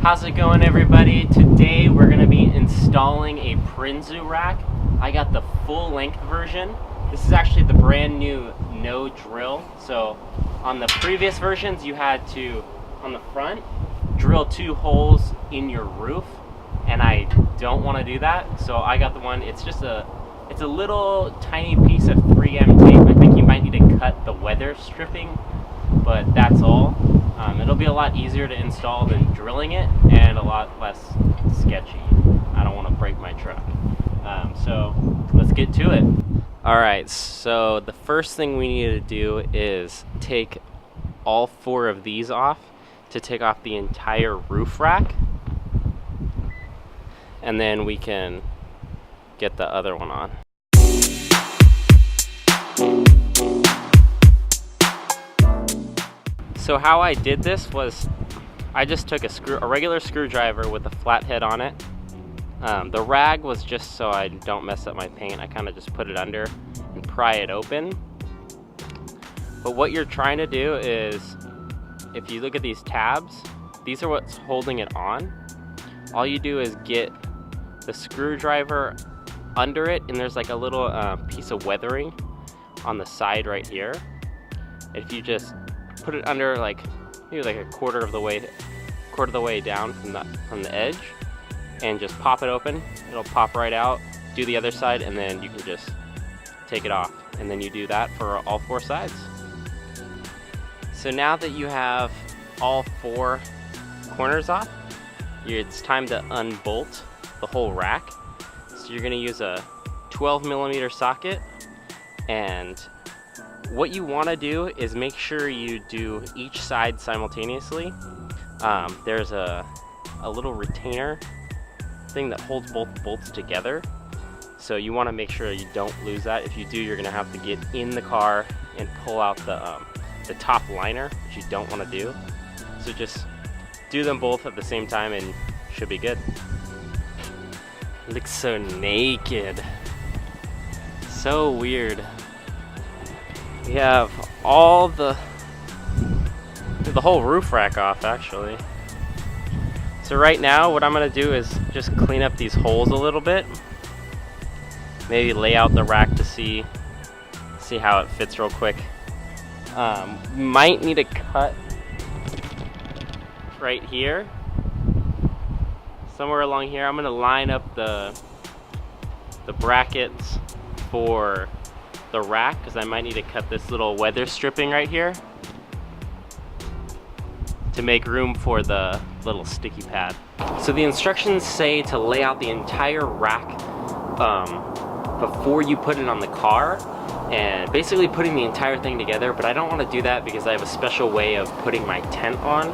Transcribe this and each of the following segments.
How's it going, everybody? Today we're going to be installing a Prinsu rack. I got the full length version. This is actually the brand new no drill. So on the previous versions you had to, on the front, drill 2 holes in your roof, and I don't want to do that. So I got the one, it's a little tiny piece of 3M tape. I think you might need to cut the weather stripping, but that's all. It'll be a lot easier to install than drilling it, and a lot less sketchy. I don't want to break my truck. So let's get to it. Alright, so the first thing we need to do is take all 4 of these off to take off the entire roof rack, and then we can get the other one on. So how I did this was I just took a regular screwdriver with a flathead on it. The rag was just so I don't mess up my paint. I kind of just put it under and pry it open. But what you're trying to do is, if you look at these tabs, these are what's holding it on. All you do is get the screwdriver under it, and there's like a little piece of weathering on the side right here. If you just put it under, like maybe like a quarter of the way down from the edge, and just pop it open, it'll pop right out. Do the other side, and then you can just take it off, and then you do that for all 4 sides. So now that you have all 4 corners off, it's time to unbolt the whole rack. So you're going to use a 12mm socket, and what you want to do is make sure you do each side simultaneously. There's a little retainer thing that holds both bolts together, so you want to make sure you don't lose that. If you do, you're going to have to get in the car and pull out the top liner, which you don't want to do. So just do them both at the same time and you should be good. Looks so naked, so weird. We have all the whole roof rack off, actually. So right now what I'm going to do is just clean up these holes a little bit. Maybe lay out the rack to see how it fits real quick. Might need a cut right here. Somewhere along here. I'm going to line up the brackets for the rack, because I might need to cut this little weather stripping right here to make room for the little sticky pad. So the instructions say to lay out the entire rack before you put it on the car, and basically putting the entire thing together, but I don't want to do that because I have a special way of putting my tent on,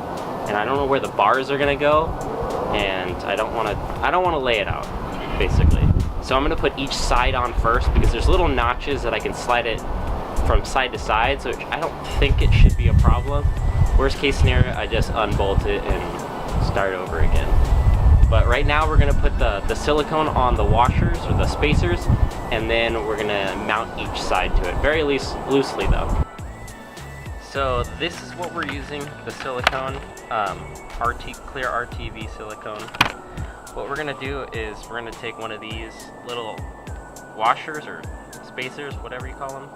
and I don't know where the bars are gonna go, and I don't want to lay it out, basically. So I'm going to put each side on first, because there's little notches that I can slide it from side to side, so I don't think it should be a problem. Worst case scenario, I just unbolt it and start over again. But right now we're going to put the silicone on the washers, or the spacers, and then we're going to mount each side to it, very loosely though. So this is what we're using, the silicone, clear RTV silicone. What we're going to do is we're going to take one of these little washers or spacers, whatever you call them,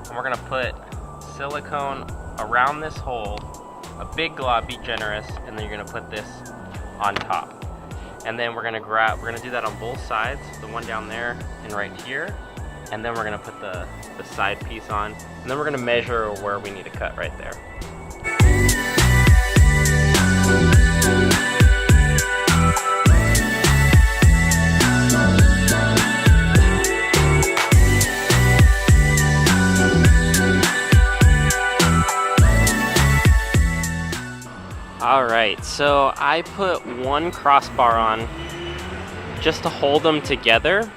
and we're going to put silicone around this hole, a big glob, be generous, and then you're going to put this on top. And then we're going to do that on both sides, the one down there and right here, and then we're going to put the side piece on, and then we're going to measure where we need to cut right there. Alright, so I put 1 crossbar on just to hold them together.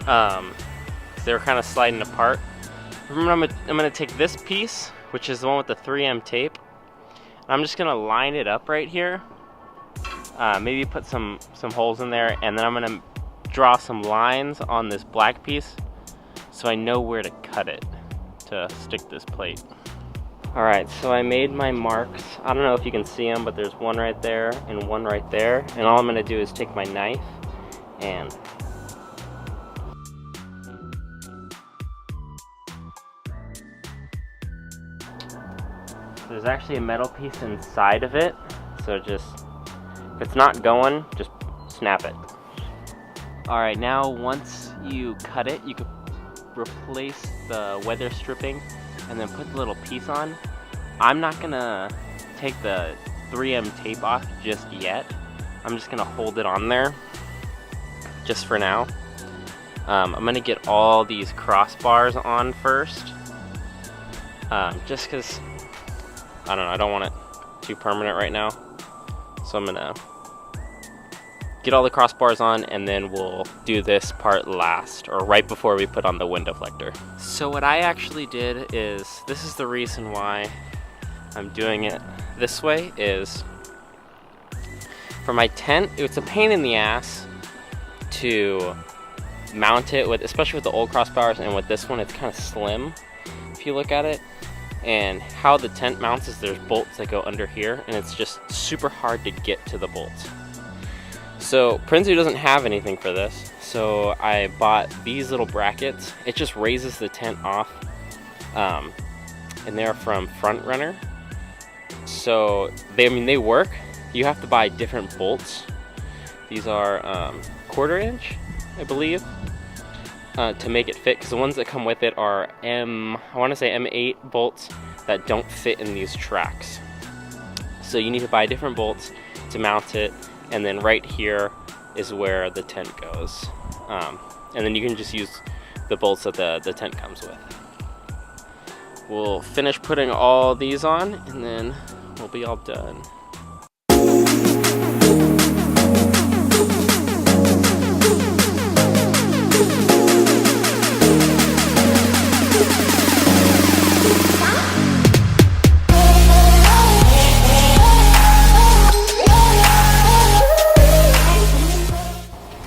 They're kind of sliding apart. I'm gonna take this piece, which is the one with the 3M tape, and I'm just gonna line it up right here. Maybe put some holes in there, and then I'm gonna draw some lines on this black piece so I know where to cut it to stick this plate. Alright, so I made my marks. I don't know if you can see them, but there's one right there and one right there. And all I'm going to do is take my knife and there's actually a metal piece inside of it. So just, if it's not going, just snap it. Alright, now once you cut it, you could replace the weather stripping and then put the little piece on. I'm not gonna take the 3M tape off just yet. I'm just gonna hold it on there just for now. I'm gonna get all these crossbars on first, just because I don't know, I don't want it too permanent right now. So I'm gonna get all the crossbars on and then we'll do this part last, or right before we put on the wind deflector. So what I actually did is, this is the reason why I'm doing it this way, is for my tent, it's a pain in the ass to mount it with, especially with the old crossbars, and with this one it's kind of slim if you look at it. And how the tent mounts is there's bolts that go under here, and it's just super hard to get to the bolts. So Prinsu doesn't have anything for this, so I bought these little brackets. It just raises the tent off, and they're from 4Runner. So they work. You have to buy different bolts. These are 1/4 inch, I believe, to make it fit, because the ones that come with it are I want to say M8 bolts that don't fit in these tracks. So you need to buy different bolts to mount it. And then right here is where the tent goes. And then you can just use the bolts that the tent comes with. We'll finish putting all these on and then we'll be all done.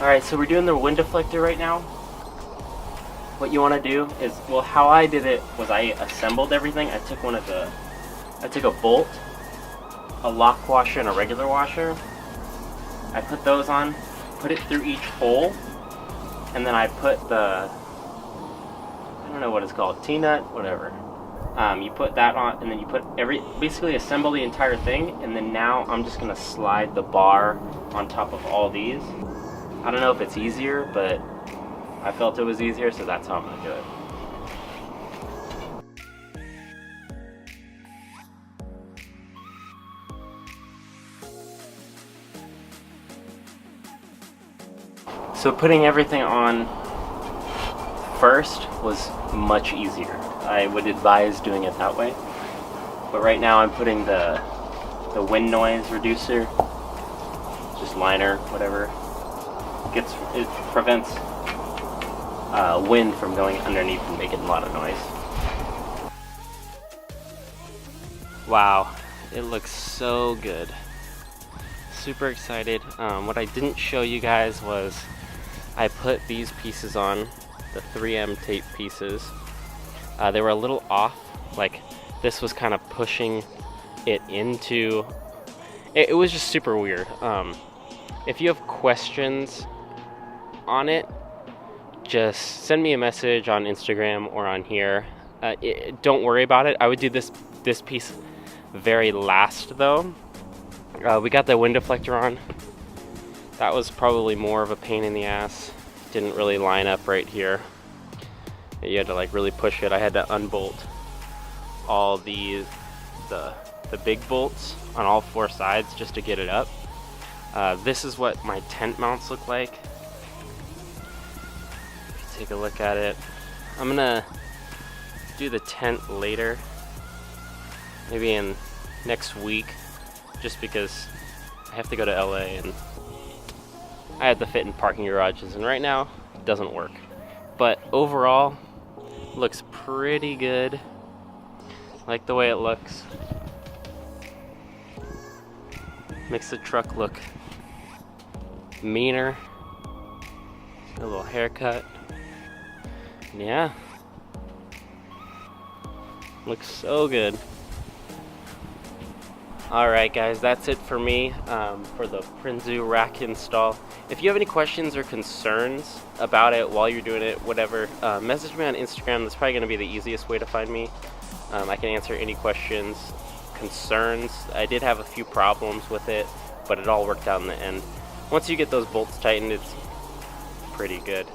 Alright, so we're doing the wind deflector right now. What you want to do is, well, how I did it was I assembled everything. I took a bolt, a lock washer, and a regular washer. I put those on, put it through each hole, and then I put the, I don't know what it's called, T-nut, whatever. You put that on, and then you put basically assemble the entire thing, and then now I'm just gonna slide the bar on top of all these. I don't know if it's easier, but I felt it was easier, so that's how I'm gonna do it. So putting everything on first was much easier. I would advise doing it that way. But right now I'm putting the wind noise reducer, just liner, whatever. It prevents wind from going underneath and making a lot of noise. Wow, it looks so good. Super excited. What I didn't show you guys was I put these pieces on, the 3M tape pieces. They were a little off, like this was kind of pushing it into, it was just super weird. If you have questions on it, just send me a message on Instagram or on here. Don't worry about it. I would do this piece very last though. We got the wind deflector on. That was probably more of a pain in the ass. Didn't really line up right here. You had to like really push it. I had to unbolt all the big bolts on all 4 sides just to get it up. This is what my tent mounts look like. Take a look at it. I'm gonna do the tent later, maybe in next week, just because I have to go to LA and I have to fit in parking garages, and right now it doesn't work. But overall, looks pretty good. Like the way it looks. Makes the truck look meaner. A little haircut. Yeah. Looks so good. Alright guys, that's it for me for the Prinsu rack install. If you have any questions or concerns about it while you're doing it, whatever, message me on Instagram. That's probably going to be the easiest way to find me. I can answer any questions, concerns. I did have a few problems with it, but it all worked out in the end. Once you get those bolts tightened, it's pretty good.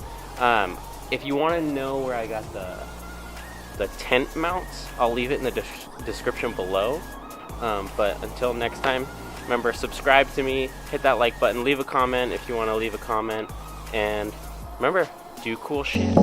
If you want to know where I got the tent mounts, I'll leave it in the description below. But until next time, remember, subscribe to me, hit that like button, leave a comment if you want to leave a comment, and remember, do cool shit.